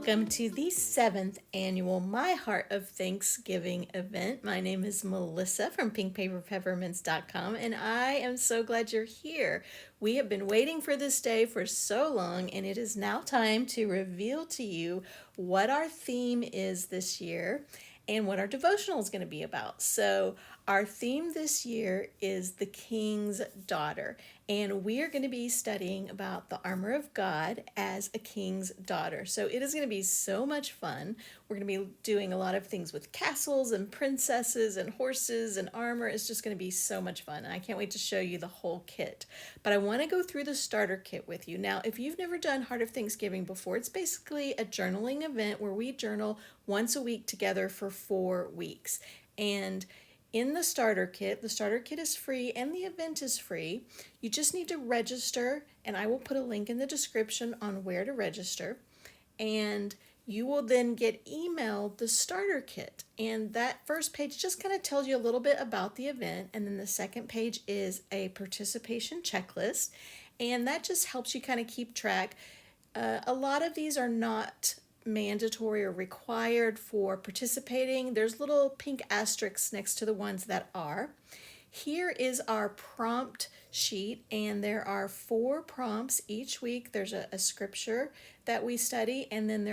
Welcome to the 7th annual My Heart of Thanksgiving event. My name is Melissa from pinkpaperpeppermints.com, and I am so glad you're here. We have been waiting for this day for so long, and it is now time to reveal to you what our theme is this year and what our devotional is going to be about. So, our theme this year is the King's Daughter, and we are going to be studying about the armor of God as a king's daughter. So, it is going to be so much fun. We're going to be doing a lot of things with castles and princesses and horses and armor. It's just going to be so much fun, and I can't wait to show you the whole kit. But I want to go through the starter kit with you. Now, if you've never done Heart of Thanksgiving before, it's basically a journaling event where we journal once a week together for 4 weeks. And in the starter kit is free and the event is free. You just need to register, and I will put a link in the description on where to register. And you will then get emailed the starter kit. And that first page just kind of tells you a little bit about the event. And then the second page is a participation checklist. And that just helps you kind of keep track. A lot of these are not mandatory or required for participating. There's little pink asterisks next to the ones that are. Here is our prompt sheet, and there are 4 prompts each week. There's a scripture that we study, and then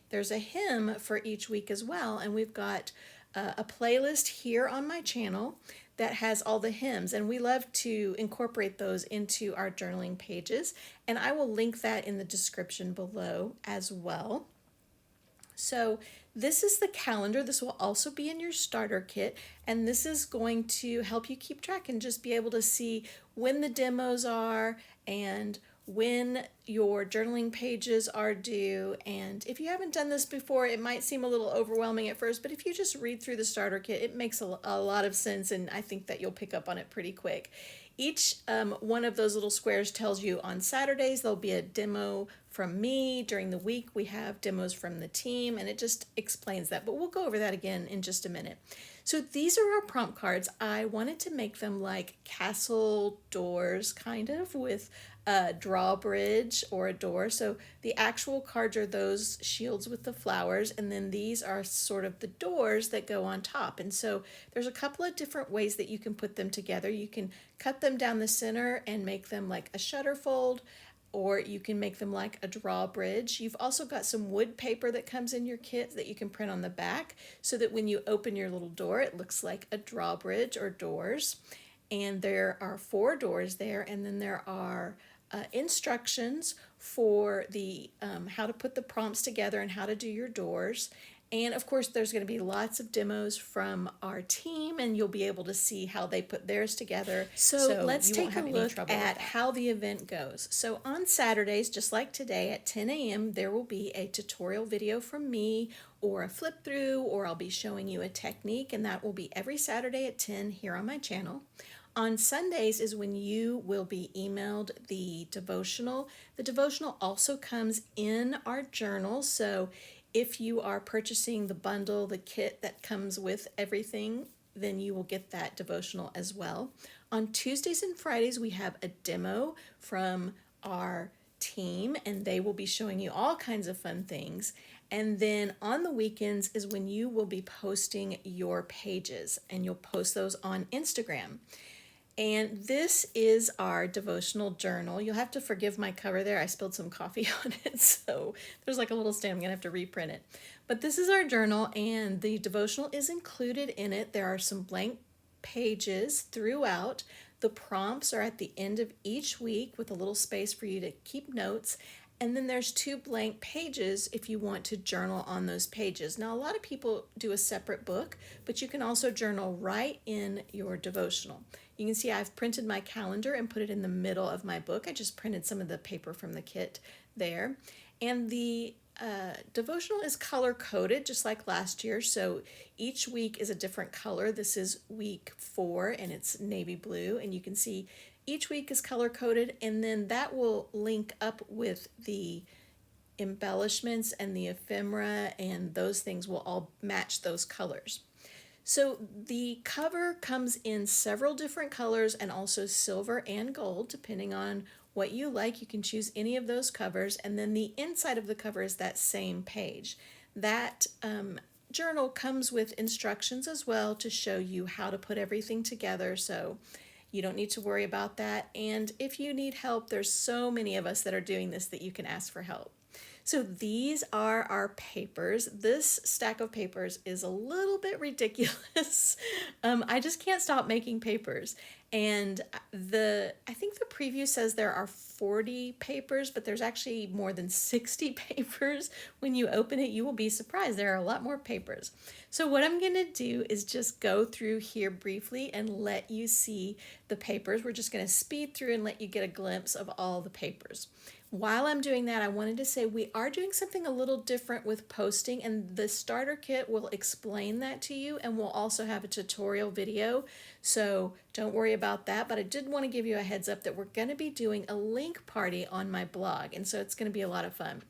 there's a hymn for each week as well. And we've got a playlist here on my channel that has all the hymns, and we love to incorporate those into our journaling pages, and I will link that in the description below as well. So this is the calendar. This will also be in your starter kit, and this is going to help you keep track and just be able to see when the demos are and when your journaling pages are due. And if you haven't done this before, it might seem a little overwhelming at first, but if you just read through the starter kit, it makes a lot of sense, and I think that you'll pick up on it pretty quick. Each one of those little squares tells you on Saturdays there'll be a demo from me. During the week we have demos from the team, and it just explains that, but we'll go over that again in just a minute. So these are our prompt cards. I wanted to make them like castle doors, kind of, with a drawbridge or a door. So the actual cards are those shields with the flowers, and then these are sort of the doors that go on top. And so there's a couple of different ways that you can put them together. You can cut them down the center and make them like a shutter fold, or you can make them like a drawbridge. You've also got some wood paper that comes in your kit that you can print on the back so that when you open your little door, it looks like a drawbridge or doors. And there are 4 doors there, and then there are instructions for the how to put the prompts together and how to do your doors. And of course, there's going to be lots of demos from our team, and you'll be able to see how they put theirs together. So let's take a look at how the event goes. So on Saturdays, just like today at 10 a.m., there will be a tutorial video from me or a flip through, or I'll be showing you a technique, and that will be every Saturday at 10 here on my channel. On Sundays is when you will be emailed the devotional. The devotional also comes in our journal, so if you are purchasing the bundle, the kit that comes with everything, then you will get that devotional as well. On Tuesdays and Fridays, we have a demo from our team, and they will be showing you all kinds of fun things. And then on the weekends is when you will be posting your pages, and you'll post those on Instagram. And this is our devotional journal. You'll have to forgive my cover there. I spilled some coffee on it, so there's like a little stain. I'm going to have to reprint it. But this is our journal, and the devotional is included in it. There are some blank pages throughout. The prompts are at the end of each week with a little space for you to keep notes. And then there's 2 blank pages if you want to journal on those pages. Now, a lot of people do a separate book, but you can also journal right in your devotional. You can see I've printed my calendar and put it in the middle of my book. I just printed some of the paper from the kit there. And the devotional is color coded just like last year. So each week is a different color. This is week 4 and it's navy blue. And you can see each week is color coded, and then that will link up with the embellishments and the ephemera, and those things will all match those colors. So the cover comes in several different colors and also silver and gold, depending on what you like. You can choose any of those covers, and then the inside of the cover is that same page. That journal comes with instructions as well to show you how to put everything together, so you don't need to worry about that. And if you need help, there's so many of us that are doing this that you can ask for help. So these are our papers. This stack of papers is a little bit ridiculous. I just can't stop making papers. And I think the preview says there are 40 papers, but there's actually more than 60 papers. When you open it, you will be surprised. There are a lot more papers. So what I'm going to do is just go through here briefly and let you see the papers. We're just going to speed through and let you get a glimpse of all the papers. While I'm doing that, I wanted to say we are doing something a little different with posting, and the starter kit will explain that to you, and we'll also have a tutorial video, so don't worry about that. But I did want to give you a heads up that we're going to be doing a link party on my blog, and so it's going to be a lot of fun.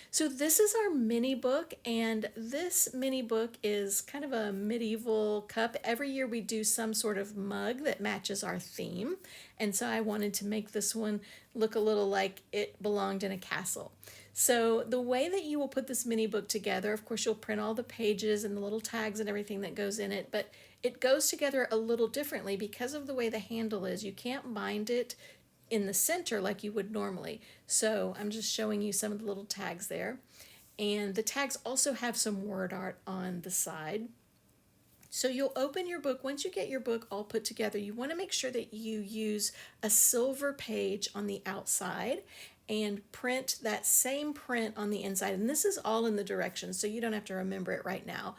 So this is our mini book, and this mini book is kind of a medieval cup. Every year we do some sort of mug that matches our theme, and so I wanted to make this one look a little like it belonged in a castle. So the way that you will put this mini book together, of course you'll print all the pages and the little tags and everything that goes in it, but it goes together a little differently because of the way the handle is. You can't bind it in the center like you would normally. So I'm just showing you some of the little tags there. And the tags also have some word art on the side. So you'll open your book. Once you get your book all put together, you want to make sure that you use a silver page on the outside and print that same print on the inside. And this is all in the directions, so you don't have to remember it right now.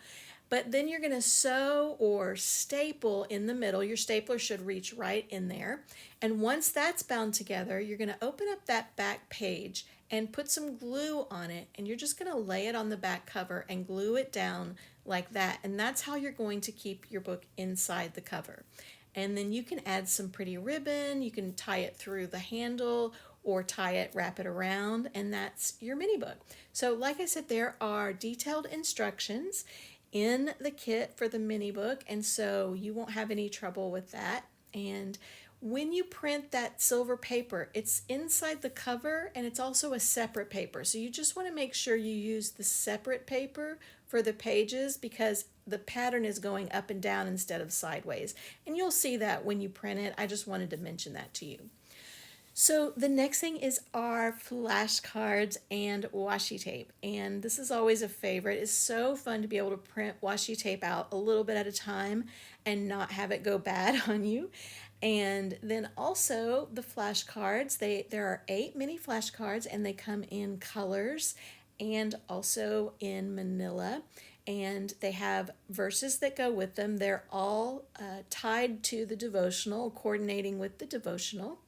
But then you're going to sew or staple in the middle. Your stapler should reach right in there. And once that's bound together, you're going to open up that back page and put some glue on it. And you're just going to lay it on the back cover and glue it down like that. And that's how you're going to keep your book inside the cover. And then you can add some pretty ribbon. You can tie it through the handle or tie it, wrap it around, and that's your mini book. So like I said, there are detailed instructions in the kit for the mini book, and so you won't have any trouble with that. And when you print that silver paper, it's inside the cover and it's also a separate paper. So you just want to make sure you use the separate paper for the pages because the pattern is going up and down instead of sideways. And you'll see that when you print it. I just wanted to mention that to you. So the next thing is our flashcards and washi tape. And this is always a favorite. It's so fun to be able to print washi tape out a little bit at a time and not have it go bad on you. And then also the flashcards, there are 8 mini flashcards and they come in colors and also in manila. And they have verses that go with them. They're all tied to the devotional, coordinating with the devotional.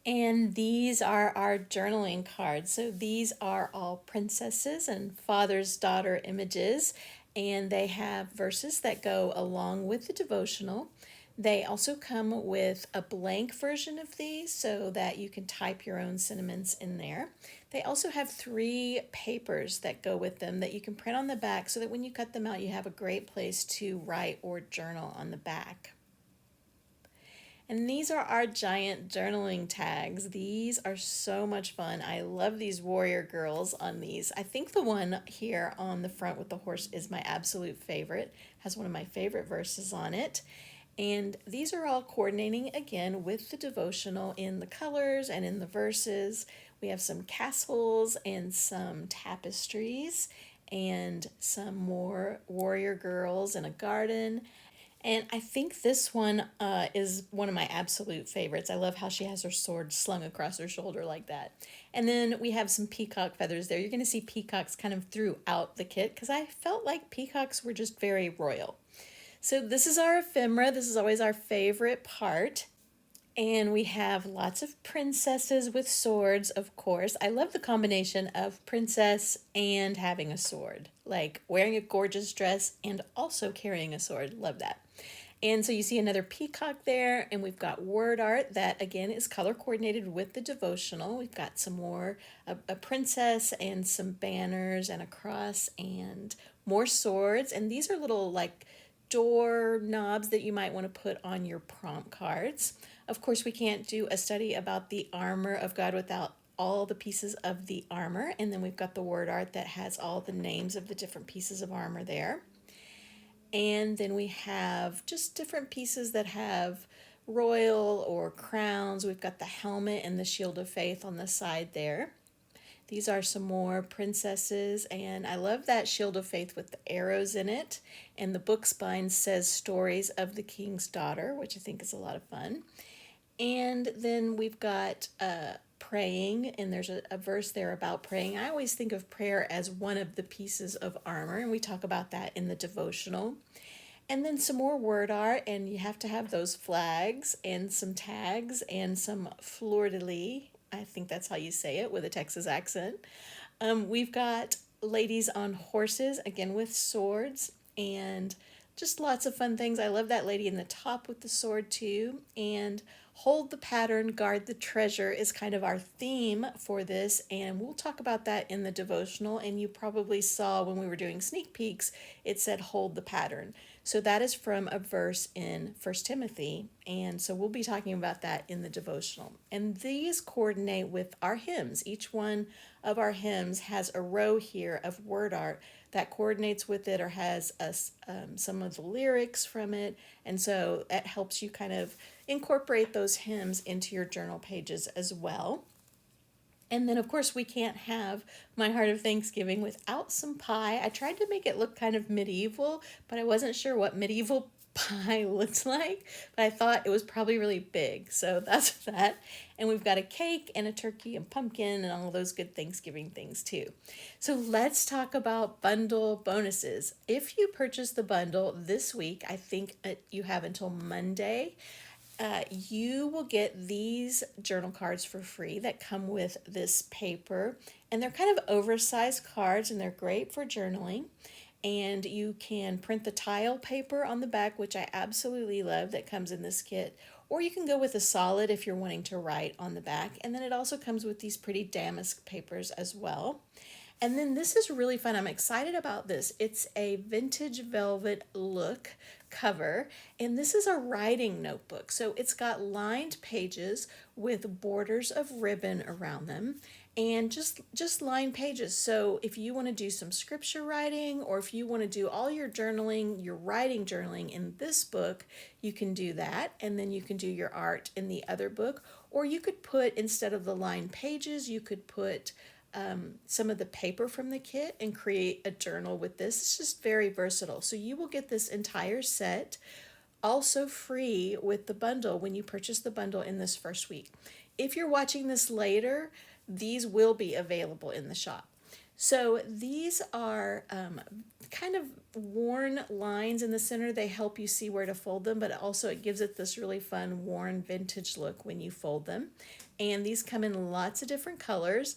And these are our journaling cards. So these are all princesses and father's daughter images, and they have verses that go along with the devotional. They also come with a blank version of these so that you can type your own sentiments in there. They also have 3 papers that go with them that you can print on the back so that when you cut them out, you have a great place to write or journal on the back. And these are our giant journaling tags. These are so much fun. I love these warrior girls on these. I think the one here on the front with the horse is my absolute favorite. Has one of my favorite verses on it. And these are all coordinating again with the devotional in the colors and in the verses. We have some castles and some tapestries and some more warrior girls in a garden. And I think this one is one of my absolute favorites. I love how she has her sword slung across her shoulder like that. And then we have some peacock feathers there. You're going to see peacocks kind of throughout the kit because I felt like peacocks were just very royal. So this is our ephemera. This is always our favorite part. And we have lots of princesses with swords, of course. I love the combination of princess and having a sword. Like wearing a gorgeous dress and also carrying a sword. Love that. And so you see another peacock there, and we've got word art that, again, is color coordinated with the devotional. We've got some more, a princess and some banners and a cross and more swords. And these are little like door knobs that you might want to put on your prompt cards. Of course, we can't do a study about the armor of God without all the pieces of the armor. And then we've got the word art that has all the names of the different pieces of armor there. And then we have just different pieces that have royal or crowns. We've got the helmet and the shield of faith on the side there. These are some more princesses, and I love that shield of faith with the arrows in it. And the book spine says stories of the king's daughter, which I think is a lot of fun. And then we've got praying, and there's a verse there about praying. I always think of prayer as one of the pieces of armor, and we talk about that in the devotional. And then some more word art, and you have to have those flags and some tags and some fleur de lis. I think that's how you say it with a Texas accent. We've got ladies on horses, again with swords, and just lots of fun things. I love that lady in the top with the sword too. And hold the pattern, guard the treasure is kind of our theme for this. And we'll talk about that in the devotional. And you probably saw when we were doing sneak peeks, it said hold the pattern. So that is from a verse in First Timothy. And so we'll be talking about that in the devotional. And these coordinate with our hymns. Each one of our hymns has a row here of word art that coordinates with it or has some of the lyrics from it. And so it helps you kind of incorporate those hymns into your journal pages as well. And then, of course, we can't have My Heart of Thanksgiving without some pie. I tried to make it look kind of medieval, but I wasn't sure what medieval pie looks like. But I thought it was probably really big, so that's that. And we've got a cake and a turkey and pumpkin and all those good Thanksgiving things too. So let's talk about bundle bonuses. If you purchase the bundle this week, I think you have until Monday. You will get these journal cards for free that come with this paper. And they're kind of oversized cards and they're great for journaling. And you can print the tile paper on the back, which I absolutely love, that comes in this kit. Or you can go with a solid if you're wanting to write on the back. And then it also comes with these pretty damask papers as well. And then this is really fun. I'm excited about this. It's a vintage velvet look cover, and this is a writing notebook. So it's got lined pages with borders of ribbon around them and just lined pages. So if you want to do some scripture writing or if you want to do all your journaling, your writing journaling in this book, you can do that. And then you can do your art in the other book. Or you could put, instead of the lined pages, you could put some of the paper from the kit and create a journal with this. It's just very versatile. So you will get this entire set also free with the bundle when you purchase the bundle in this first week. If you're watching this later, these will be available in the shop. So these are kind of worn lines in the center. They help you see where to fold them, but also it gives it this really fun worn vintage look when you fold them. And these come in lots of different colors.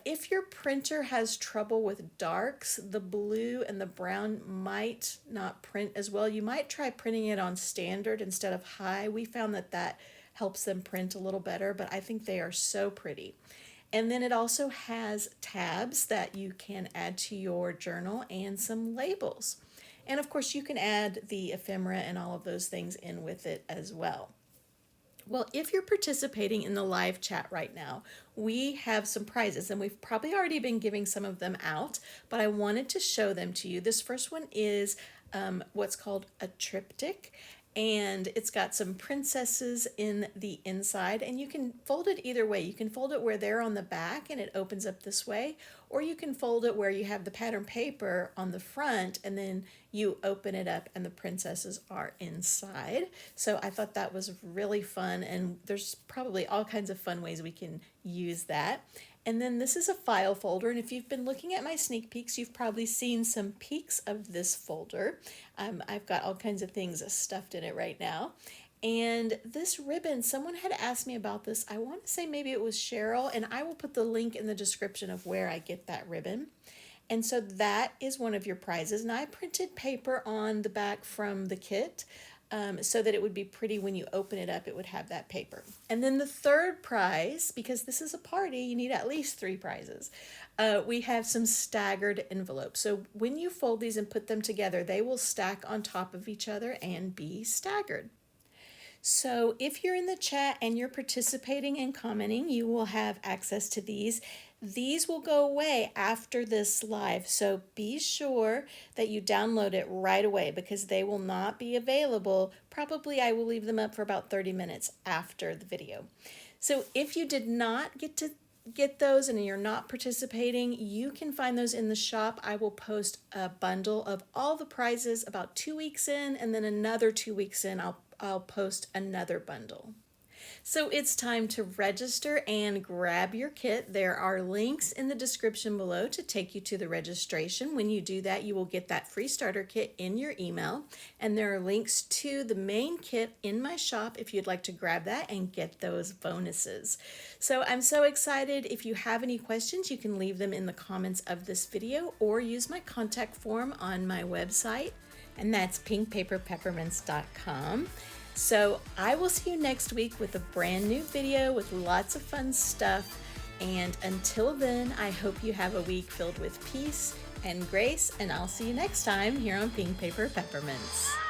If your printer has trouble with darks, the blue and the brown might not print as well. You might try printing it on standard instead of high. We found that helps them print a little better, but I think they are so pretty. And then it also has tabs that you can add to your journal and some labels. And of course, you can add the ephemera and all of those things in with it as well. Well, if you're participating in the live chat right now, we have some prizes, and we've probably already been giving some of them out, but I wanted to show them to you. This first one is what's called a triptych, and it's got some princesses in the inside, and you can fold it either way. You can fold it where they're on the back and it opens up this way, or you can fold it where you have the pattern paper on the front and then you open it up and the princesses are inside. So I thought that was really fun, and there's probably all kinds of fun ways we can use that. And then this is a file folder, and if you've been looking at my sneak peeks, you've probably seen some peeks of this folder. I've got all kinds of things stuffed in it right now. And this ribbon, someone had asked me about this. I want to say maybe it was Cheryl, and I will put the link in the description of where I get that ribbon. And so that is one of your prizes. And I printed paper on the back from the kit so that it would be pretty when you open it up, it would have that paper. And then the third prize, because this is a party, you need at least 3 prizes. We have some staggered envelopes. So when you fold these and put them together, they will stack on top of each other and be staggered. So if you're in the chat and you're participating and commenting, you will have access to these. These will go away after this live, so be sure that you download it right away because they will not be available. Probably I will leave them up for about 30 minutes after the video. So if you did not get those and you're not participating, you can find those in the shop. I will post a bundle of all the prizes about 2 weeks in, and then another 2 weeks in I'll post another bundle. So it's time to register and grab your kit. There are links in the description below to take you to the registration. When you do that, you will get that free starter kit in your email. And there are links to the main kit in my shop if you'd like to grab that and get those bonuses. So I'm so excited. If you have any questions, you can leave them in the comments of this video or use my contact form on my website, and that's pinkpaperpeppermints.com. So I will see you next week with a brand new video with lots of fun stuff. And until then, I hope you have a week filled with peace and grace, and I'll see you next time here on Pink Paper Peppermints.